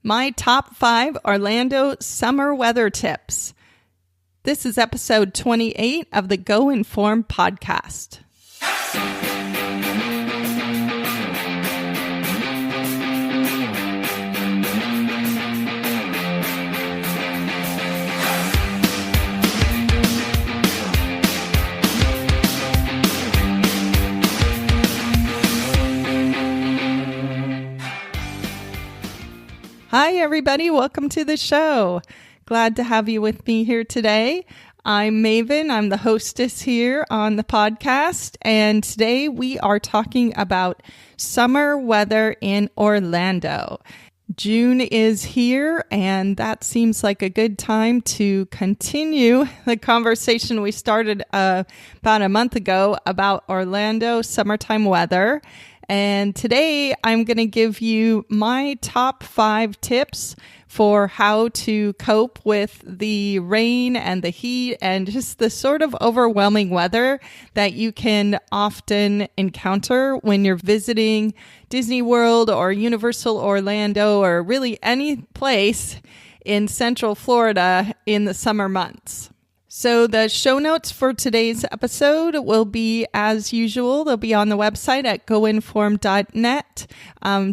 My top 5 Orlando summer weather tips. This is episode 28 of the Go Informed podcast. Hi, everybody. Welcome to the show. Glad to have you with me here today. I'm Maven. I'm the hostess here on the podcast. And today we are talking about summer weather in Orlando. June is here, and that seems like a good time to continue the conversation we started about a month ago about Orlando summertime weather. And today I'm going to give you my top 5 tips for how to cope with the rain and the heat and just the sort of overwhelming weather that you can often encounter when you're visiting Disney World or Universal Orlando or really any place in Central Florida in the summer months. So the show notes for today's episode will be, as usual, they'll be on the website at goinformed.net.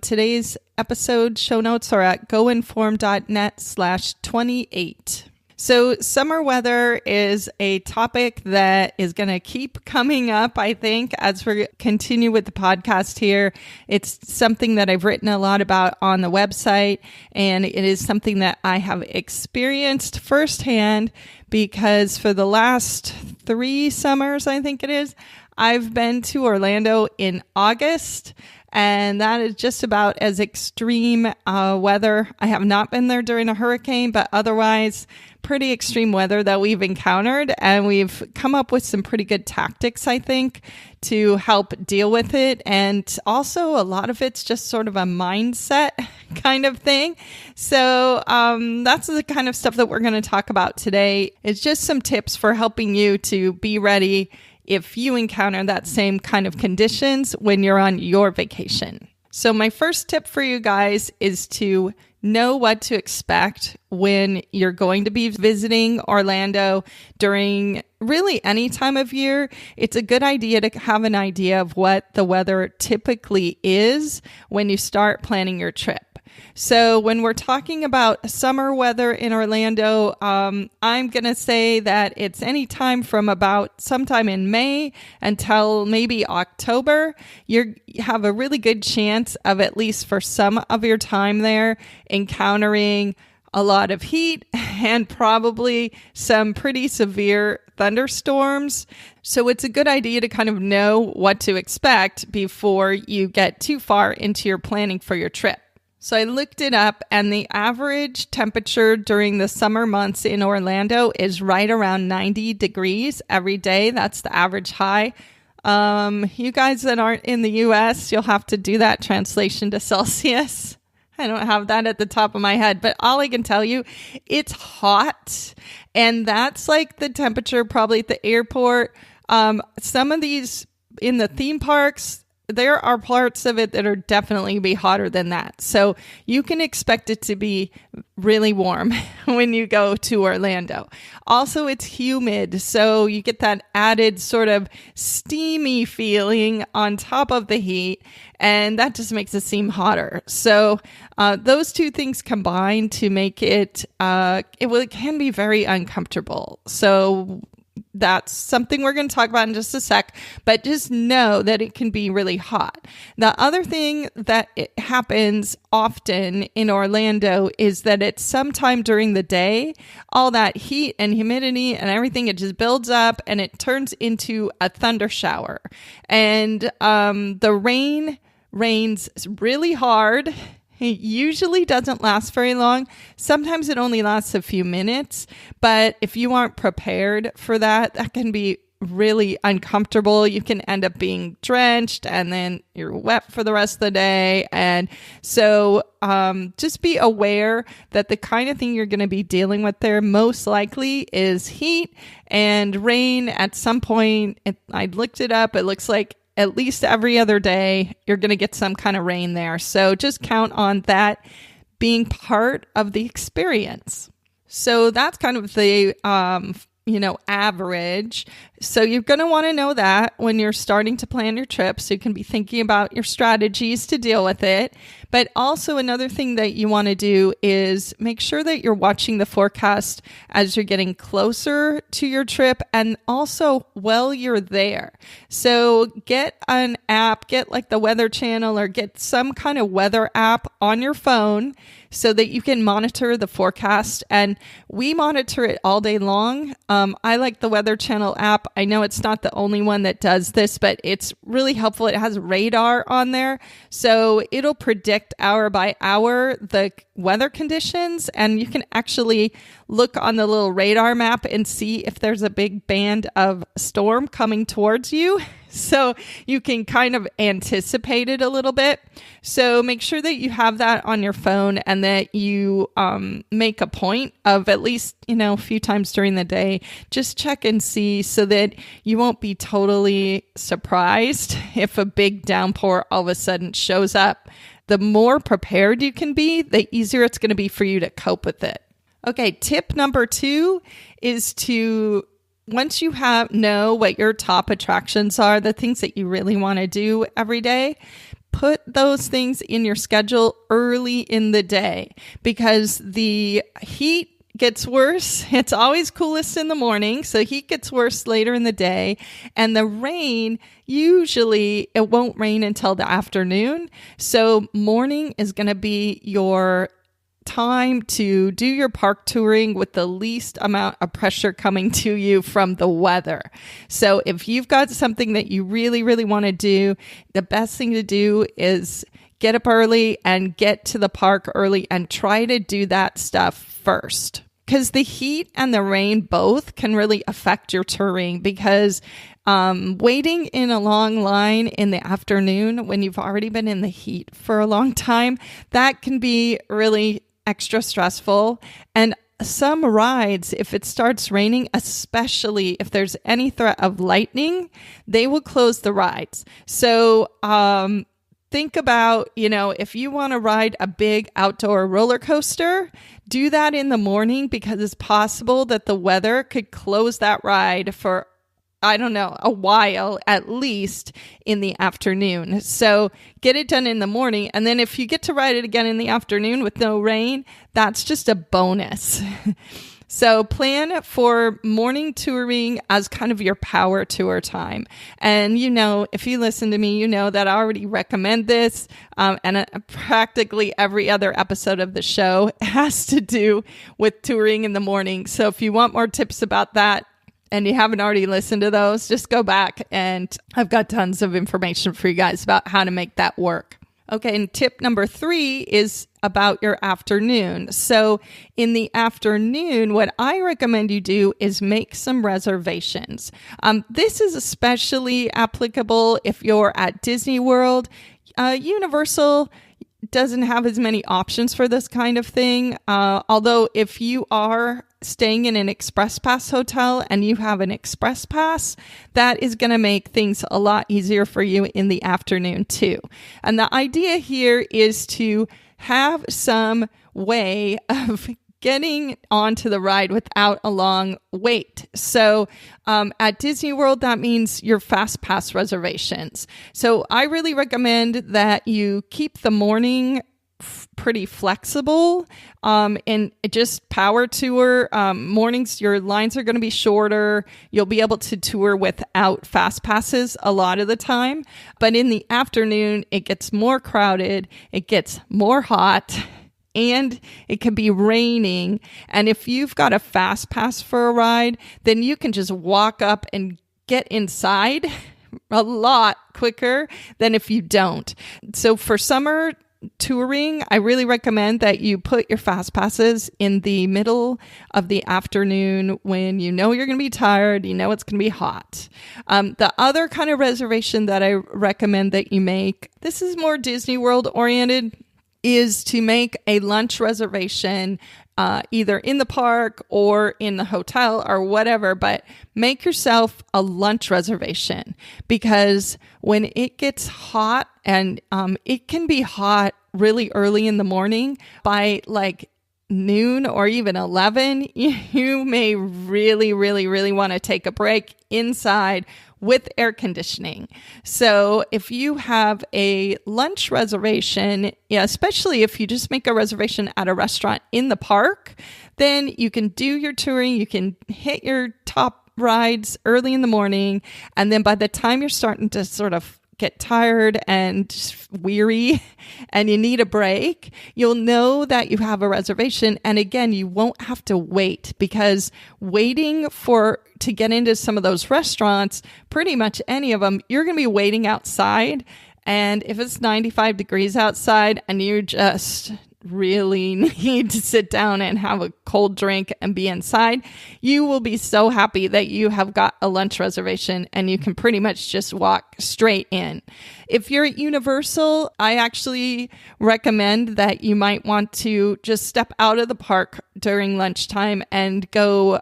Today's episode show notes are at goinformed.net/28. So summer weather is a topic that is going to keep coming up, I think, as we continue with the podcast here. It's something that I've written a lot about on the website, and it is something that I have experienced firsthand because for the last 3 summers, I think it is, I've been to Orlando in August, and that is just about as extreme weather. I have not been there during a hurricane, but otherwise pretty extreme weather that we've encountered, and we've come up with some pretty good tactics, I think, to help deal with it. And also a lot of it's just sort of a mindset kind of thing. So that's the kind of stuff that we're going to talk about today. It's just some tips for helping you to be ready if you encounter that same kind of conditions when you're on your vacation. So my first tip for you guys is to know what to expect when you're going to be visiting Orlando during really any time of year. It's a good idea to have an idea of what the weather typically is when you start planning your trip. So when we're talking about summer weather in Orlando, I'm going to say that it's any time from about sometime in May until maybe October. You have a really good chance of, at least for some of your time there, encountering a lot of heat and probably some pretty severe thunderstorms. So it's a good idea to kind of know what to expect before you get too far into your planning for your trip. So I looked it up, and the average temperature during the summer months in Orlando is right around 90 degrees every day. That's the average high. You guys that aren't in the US, you'll have to do that translation to Celsius. I don't have that at the top of my head, but all I can tell you, it's hot. And that's like the temperature probably at the airport. Some of these in the theme parks, there are parts of it that are definitely be hotter than that. So you can expect it to be really warm when you go to Orlando. Also, it's humid, so you get that added sort of steamy feeling on top of the heat, and that just makes it seem hotter. So those two things combine to make it, it can be very uncomfortable. So that's something we're going to talk about in just a sec, but just know that it can be really hot. The other thing that it happens often in Orlando is that it's sometime during the day, all that heat and humidity and everything, it just builds up and it turns into a thunder shower. And the rain rains really hard. It usually doesn't last very long. Sometimes it only lasts a few minutes, but if you aren't prepared for that, that can be really uncomfortable. You can end up being drenched and then you're wet for the rest of the day. And so just be aware that the kind of thing you're going to be dealing with there most likely is heat and rain at some point. I looked it up. It looks like at least every other day, you're going to get some kind of rain there. So just count on that being part of the experience. So that's kind of the, average. So you're going to want to know that when you're starting to plan your trip, so you can be thinking about your strategies to deal with it. But also another thing that you want to do is make sure that you're watching the forecast as you're getting closer to your trip and also while you're there. So get an app, get like the Weather Channel or get some kind of weather app on your phone so that you can monitor the forecast. And we monitor it all day long. I like the Weather Channel app. I know it's not the only one that does this, but it's really helpful. It has radar on there. So it'll predict hour by hour the weather conditions, and you can actually look on the little radar map and see if there's a big band of storm coming towards you. So you can kind of anticipate it a little bit. So make sure that you have that on your phone and that you make a point of at least, a few times during the day, just check and see so that you won't be totally surprised if a big downpour all of a sudden shows up. The more prepared you can be, the easier it's going to be for you to cope with it. Okay, tip number 2 is to, once you know what your top attractions are, the things that you really want to do every day, put those things in your schedule early in the day because the heat gets worse. It's always coolest in the morning, so heat gets worse later in the day. And the rain, usually it won't rain until the afternoon. So morning is going to be your time to do your park touring with the least amount of pressure coming to you from the weather. So if you've got something that you really, really want to do, the best thing to do is get up early and get to the park early and try to do that stuff first. Because the heat and the rain both can really affect your touring because waiting in a long line in the afternoon when you've already been in the heat for a long time, that can be really extra stressful. And some rides, if it starts raining, especially if there's any threat of lightning, they will close the rides. So think about, if you want to ride a big outdoor roller coaster, do that in the morning because it's possible that the weather could close that ride for, a while, at least in the afternoon. So get it done in the morning. And then if you get to ride it again in the afternoon with no rain, that's just a bonus. So plan for morning touring as kind of your power tour time. And if you listen to me, you know that I already recommend this. And practically every other episode of the show has to do with touring in the morning. So if you want more tips about that, and you haven't already listened to those, just go back and I've got tons of information for you guys about how to make that work. Okay, and tip number 3 is about your afternoon. So in the afternoon, what I recommend you do is make some reservations. This is especially applicable if you're at Disney World. Universal doesn't have as many options for this kind of thing. Although if you are staying in an Express Pass hotel and you have an Express Pass, that is going to make things a lot easier for you in the afternoon too. And the idea here is to have some way of getting onto the ride without a long wait. So at Disney World, that means your Fast Pass reservations. So I really recommend that you keep the morning pretty flexible and just power tour. Mornings, your lines are going to be shorter. You'll be able to tour without Fast Passes a lot of the time. But in the afternoon, it gets more crowded. It gets more hot. And it can be raining. And if you've got a Fast Pass for a ride, then you can just walk up and get inside a lot quicker than if you don't. So for summer touring, I really recommend that you put your Fast Passes in the middle of the afternoon when you know you're going to be tired, you know it's going to be hot. The other kind of reservation that I recommend that you make, this is more Disney World oriented, is to make a lunch reservation either in the park or in the hotel or whatever, but make yourself a lunch reservation because when it gets hot, and it can be hot really early in the morning, by like noon or even 11, you may really, really, really want to take a break inside with air conditioning. So if you have a lunch reservation, especially if you just make a reservation at a restaurant in the park, then you can do your touring, you can hit your top rides early in the morning, and then by the time you're starting to sort of get tired and weary and you need a break, you'll know that you have a reservation. And again, you won't have to wait, because waiting to get into some of those restaurants, pretty much any of them, you're going to be waiting outside. And if it's 95 degrees outside and you just really need to sit down and have a cold drink and be inside, you will be so happy that you have got a lunch reservation and you can pretty much just walk straight in. If you're at Universal, I actually recommend that you might want to just step out of the park during lunchtime and go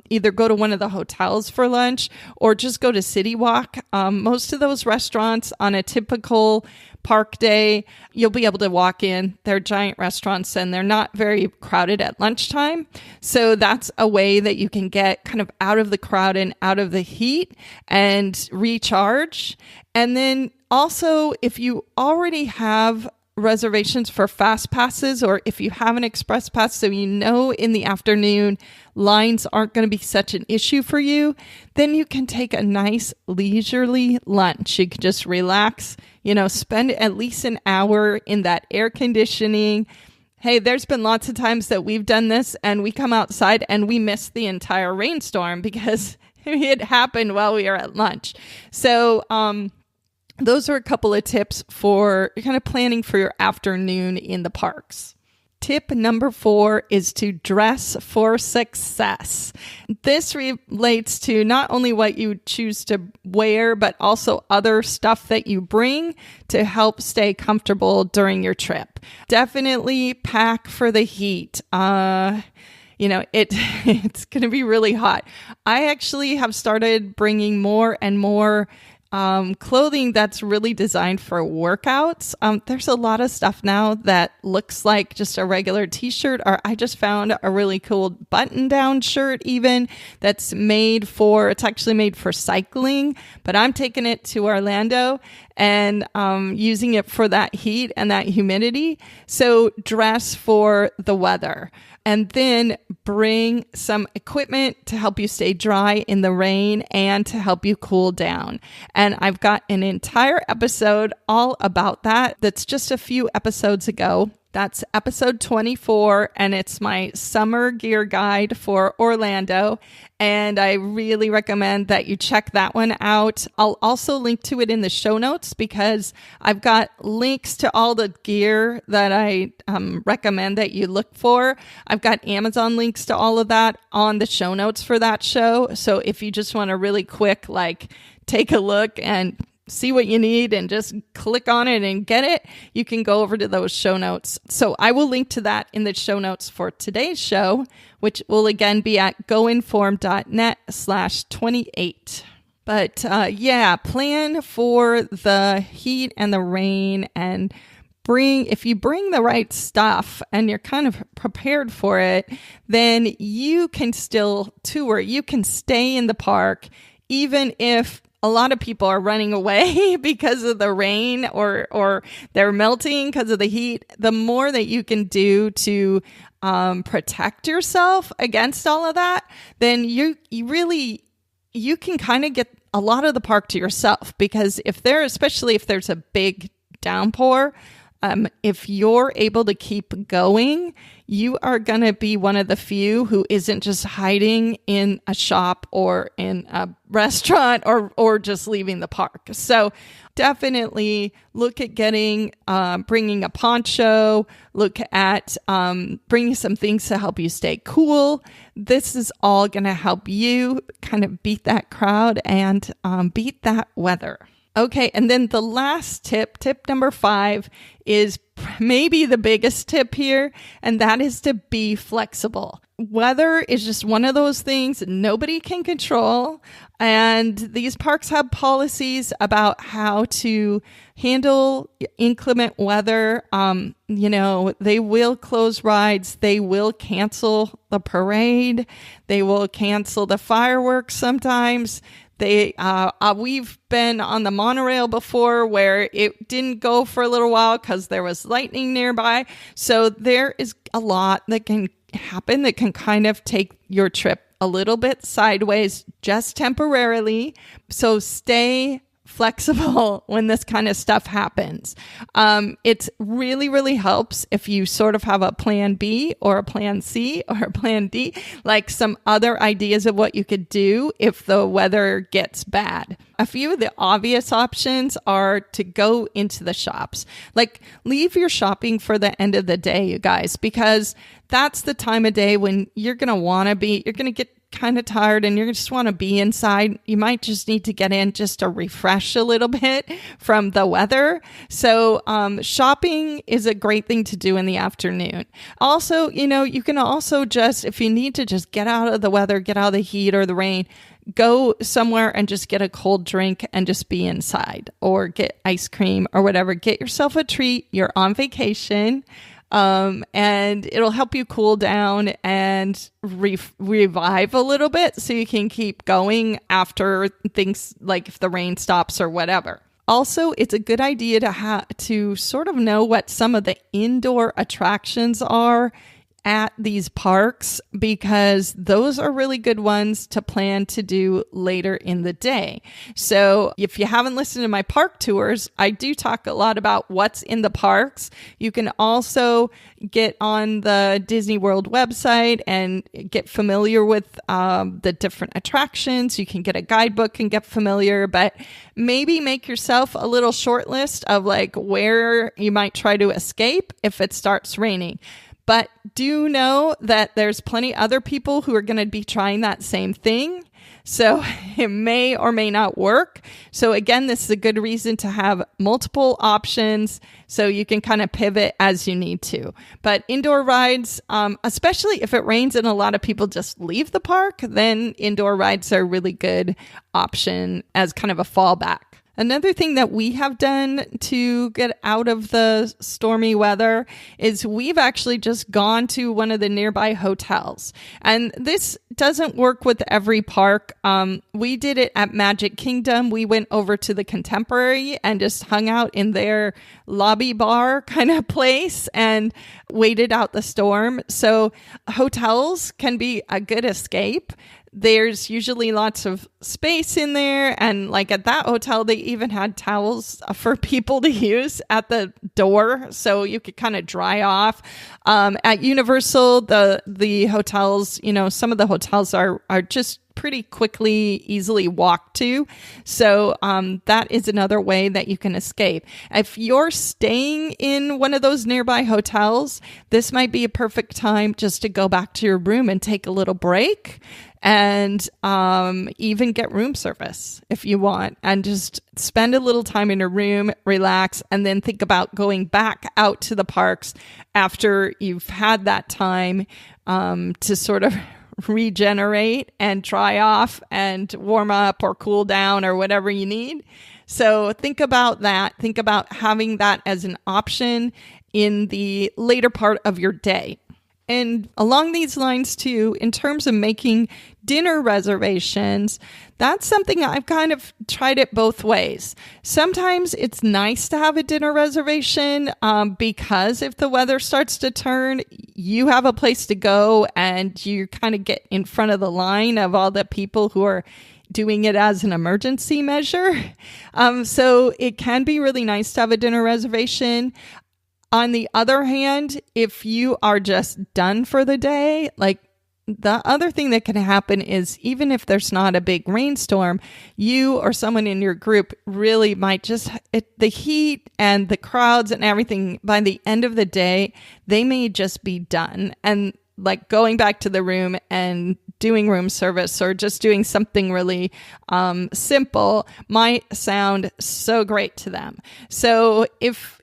either go to one of the hotels for lunch or just go to City Walk. Most of those restaurants on a typical park day, you'll be able to walk in. They're giant restaurants and they're not very crowded at lunchtime. So that's a way that you can get kind of out of the crowd and out of the heat and recharge. And then also, if you already have reservations for fast passes, or if you have an express pass, so you know in the afternoon lines aren't going to be such an issue for you, then you can take a nice leisurely lunch. You can just relax, spend at least an hour in that air conditioning. Hey, there's been lots of times that we've done this and we come outside and we miss the entire rainstorm because it happened while we were at lunch. So, those are a couple of tips for kind of planning for your afternoon in the parks. Tip number 4 is to dress for success. This relates to not only what you choose to wear, but also other stuff that you bring to help stay comfortable during your trip. Definitely pack for the heat. It's going to be really hot. I actually have started bringing more and more clothing that's really designed for workouts. There's a lot of stuff now that looks like just a regular t-shirt, or I just found a really cool button-down shirt even it's actually made for cycling, but I'm taking it to Orlando and using it for that heat and that humidity. So dress for the weather. And then bring some equipment to help you stay dry in the rain and to help you cool down. And I've got an entire episode all about that. That's just a few episodes ago. That's episode 24, and it's my summer gear guide for Orlando. And I really recommend that you check that one out. I'll also link to it in the show notes because I've got links to all the gear that I recommend that you look for. I've got Amazon links to all of that on the show notes for that show. So if you just want to really quick, take a look and see what you need and just click on it and get it, you can go over to those show notes. So I will link to that in the show notes for today's show, which will again be at goinformed.net/28. But plan for the heat and the rain, and if you bring the right stuff and you're kind of prepared for it, then you can still tour. You can stay in the park, even if a lot of people are running away because of the rain or they're melting because of the heat. The more that you can do to protect yourself against all of that, then you can kind of get a lot of the park to yourself, because especially if there's a big downpour, if you're able to keep going, you are going to be one of the few who isn't just hiding in a shop or in a restaurant or just leaving the park. So definitely look at bringing a poncho, look at bringing some things to help you stay cool. This is all going to help you kind of beat that crowd and beat that weather. Okay, and then the last tip number 5, is maybe the biggest tip here, and that is to be flexible. Weather is just one of those things nobody can control, and these parks have policies about how to handle inclement weather. They will close rides, they will cancel the parade, they will cancel the fireworks sometimes. We've been on the monorail before where it didn't go for a little while because there was lightning nearby. So there is a lot that can happen that can kind of take your trip a little bit sideways just temporarily. So stay flexible when this kind of stuff happens. It really, really helps if you sort of have a plan B or a plan C or a plan D, like some other ideas of what you could do if the weather gets bad. A few of the obvious options are to go into the shops. Like, leave your shopping for the end of the day, you guys, because that's the time of day when you're going to get kind of tired and you just want to be inside. You might just need to get in just to refresh a little bit from the weather. So shopping is a great thing to do in the afternoon. Also, you can also just, if you need to just get out of the weather, get out of the heat or the rain, go somewhere and just get a cold drink and just be inside, or get ice cream or whatever. Get yourself a treat. You're on vacation. And it'll help you cool down and revive a little bit so you can keep going after things, like if the rain stops or whatever. Also, it's a good idea to sort of know what some of the indoor attractions are at these parks, because those are really good ones to plan to do later in the day. So if you haven't listened to my park tours, I do talk a lot about what's in the parks. You can also get on the Disney World website and get familiar with the different attractions. You can get a guidebook and get familiar, but maybe make yourself a little short list of like where you might try to escape if it starts raining. But do know that there's plenty other people who are going to be trying that same thing. So it may or may not work. So again, this is a good reason to have multiple options so you can kind of pivot as you need to. But indoor rides, especially if it rains and a lot of people just leave the park, then indoor rides are a really good option as kind of a fallback. Another thing that we have done to get out of the stormy weather is we've actually just gone to one of the nearby hotels. And this doesn't work with every park. We did it at Magic Kingdom. We went over to the Contemporary and just hung out in their lobby bar kind of place and waited out the storm. So hotels can be a good escape. There's usually lots of space in there. And like at that hotel, they even had towels for people to use at the door, so you could kind of dry off. At Universal, the hotels, some of the hotels are just pretty quickly, easily walked to. So that is another way that you can escape. If you're staying in one of those nearby hotels, this might be a perfect time just to go back to your room and take a little break, and even get room service if you want, and just spend a little time in your room, relax, and then think about going back out to the parks after you've had that time to sort of regenerate and dry off and warm up or cool down or whatever you need. So think about that. Think about having that as an option in the later part of your day. And along these lines too, in terms of making dinner reservations, that's something I've kind of tried it both ways. Sometimes it's nice to have a dinner reservation because if the weather starts to turn, you have a place to go and you kind of get in front of the line of all the people who are doing it as an emergency measure. So it can be really nice to have a dinner reservation. On the other hand, if you are just done for the day, like the other thing that can happen is even if there's not a big rainstorm, you or someone in your group really might just, the heat and the crowds and everything, by the end of the day, they may just be done. And like going back to the room and doing room service or just doing something really simple might sound so great to them. So if,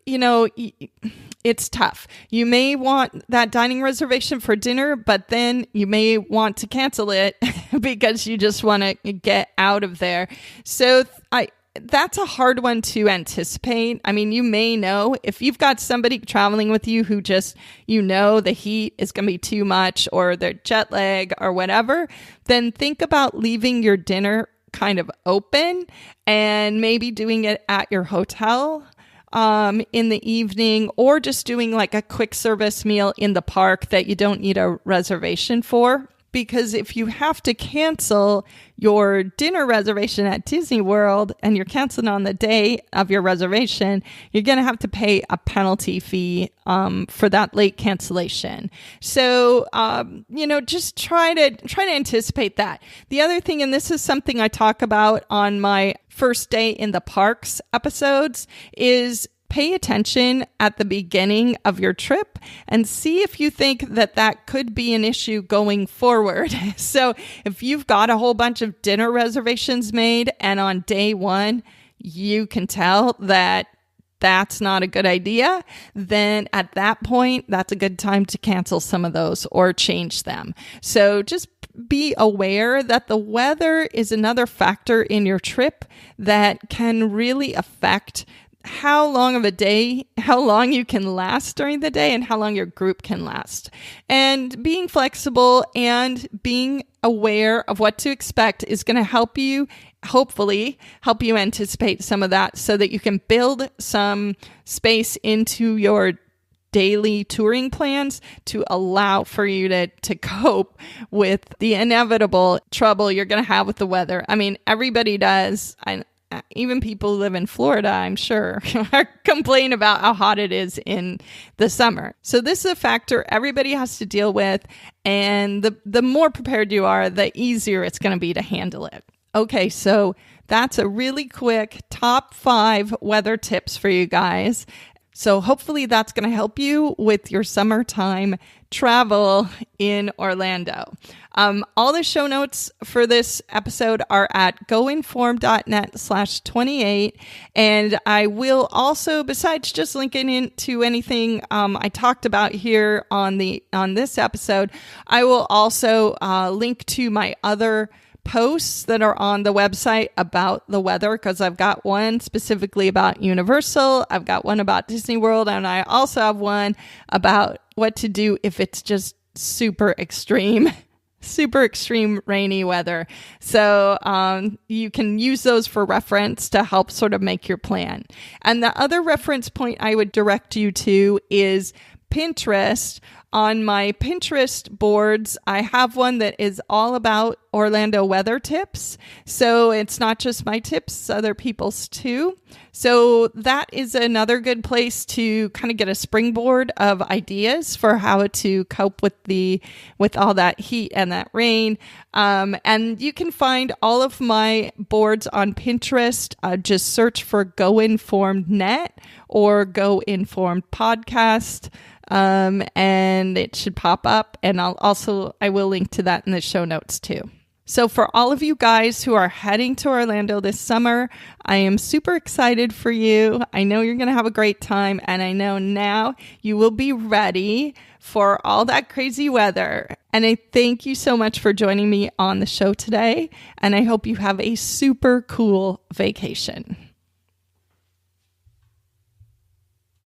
it's tough. You may want that dining reservation for dinner, but then you may want to cancel it because you just want to get out of there. So that's a hard one to anticipate. I mean, you may know if you've got somebody traveling with you who just, the heat is going to be too much or they're jet lag or whatever, then think about leaving your dinner kind of open and maybe doing it at your hotel in the evening, or just doing like a quick service meal in the park that you don't need a reservation for. Because if you have to cancel your dinner reservation at Disney World and you're canceling on the day of your reservation, you're going to have to pay a penalty fee for that late cancellation. So, just try to anticipate that. The other thing, and this is something I talk about on my first day in the parks episodes, is pay attention at the beginning of your trip and see if you think that could be an issue going forward. So if you've got a whole bunch of dinner reservations made and on day one, you can tell that that's not a good idea, then at that point, that's a good time to cancel some of those or change them. So just be aware that the weather is another factor in your trip that can really affect how long you can last during the day and how long your group can last. And being flexible and being aware of what to expect is going to hopefully help you anticipate some of that so that you can build some space into your daily touring plans to allow for you to cope with the inevitable trouble you're going to have with the weather. I mean, everybody does. Even people who live in Florida, I'm sure, complain about how hot it is in the summer. So this is a factor everybody has to deal with. And the more prepared you are, the easier it's going to be to handle it. Okay, so that's a really quick top 5 weather tips for you guys. So hopefully that's going to help you with your summertime travel in Orlando. All the show notes for this episode are at goinformed.net/28. And I will also, besides just linking into anything I talked about here on this episode, I will also link to my other posts that are on the website about the weather, because I've got one specifically about Universal, I've got one about Disney World, and I also have one about what to do if it's just super extreme rainy weather. So you can use those for reference to help sort of make your plan. And the other reference point I would direct you to is Pinterest. On my Pinterest boards, I have one that is all about Orlando weather tips. So it's not just my tips, other people's too. So that is another good place to kind of get a springboard of ideas for how to cope with all that heat and that rain. And you can find all of my boards on Pinterest. Just search for Go Informed Net or Go Informed Podcast. And it should pop up, and I will link to that in the show notes too. So for all of you guys who are heading to Orlando this summer, I am super excited for you. I know you're going to have a great time, and I know now you will be ready for all that crazy weather. And I thank you so much for joining me on the show today, and I hope you have a super cool vacation.